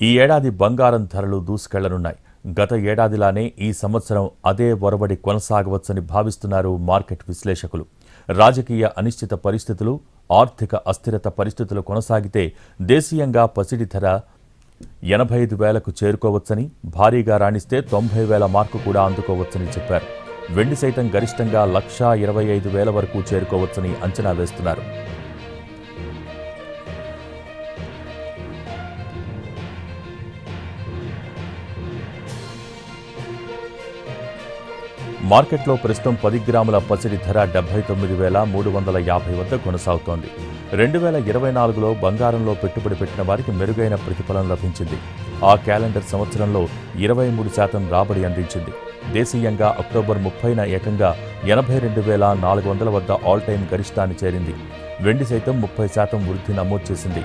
ఈ ఏడాది బంగారం ధరలు దూసుకెళ్లనున్నాయి. గత ఏడాదిలానే ఈ సంవత్సరం అదే ఒరవడి కొనసాగవచ్చని భావిస్తున్నారు మార్కెట్ విశ్లేషకులు. రాజకీయ అనిశ్చిత పరిస్థితులు, ఆర్థిక అస్థిరత పరిస్థితులు కొనసాగితే దేశీయంగా పసిడి ధర 85,000కు చేరుకోవచ్చని, భారీగా రాణిస్తే 90,000 మార్కు కూడా అందుకోవచ్చని చెప్పారు. వెండి సైతం గరిష్టంగా 1,25,000 వరకు చేరుకోవచ్చని అంచనా వేస్తున్నారు. మార్కెట్లో ప్రస్తుతం 10 గ్రాముల పసిడి ధర 79,350 వద్ద కొనసాగుతోంది. 2024లో బంగారంలో పెట్టుబడి పెట్టిన వారికి మెరుగైన ప్రతిఫలం లభించింది. ఆ క్యాలెండర్ సంవత్సరంలో 23% రాబడి అందించింది. దేశీయంగా అక్టోబర్ 30న ఏకంగా 82,400 వద్ద ఆల్ టైం గరిష్టాన్ని చేరింది. వెండి సైతం 30% వృద్ధి నమోదు చేసింది.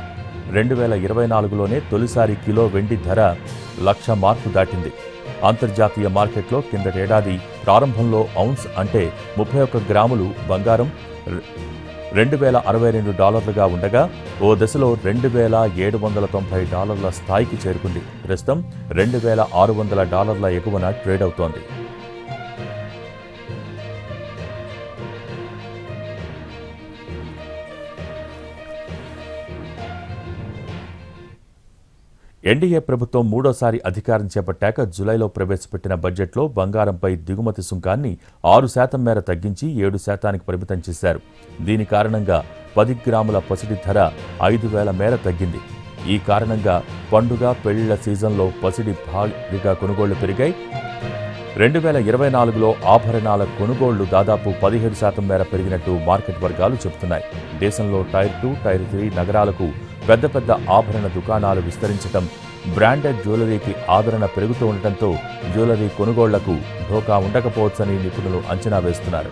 2024లోనే తొలిసారి కిలో వెండి ధర 1,00,000 మార్కు దాటింది. అంతర్జాతీయ మార్కెట్లో కిందటేడాది ప్రారంభంలో ఔన్స్ అంటే 31 గ్రాములు బంగారం $2,062గా ఉండగా ఓ దశలో $2,790 స్థాయికి చేరుకుంది. ప్రస్తుతం $2,600 ఎగువన ట్రేడ్ అవుతోంది. ఎన్డీఏ ప్రభుత్వం మూడోసారి అధికారం చేపట్టాక జులైలో ప్రవేశపెట్టిన బడ్జెట్లో బంగారంపై దిగుమతి సుంకాన్ని 6% మేర తగ్గించి 7%కి పరిమితం చేశారు. దీని కారణంగా 10 గ్రాముల పసిడి ధర 5,000 మేర తగ్గింది. ఈ కారణంగా పండుగ పెళ్లిళ్ల సీజన్లో పసిడి భారీగా కొనుగోళ్లు పెరిగాయి. 2024లో ఆభరణాల కొనుగోళ్లు దాదాపు 17% మేర పెరిగినట్టు మార్కెట్ వర్గాలు చెబుతున్నాయి. దేశంలో టైర్ 2, టైర్ 3 నగరాలకు పెద్ద పెద్ద ఆభరణ దుకాణాలు విస్తరించడం, బ్రాండెడ్ జ్యువెలరీకి ఆదరణ పెరుగుతూ ఉండటంతో జ్యువెలరీ కొనుగోళ్లకు ఢోకా ఉండకపోవచ్చని నిపుణులు అంచనా వేస్తున్నారు.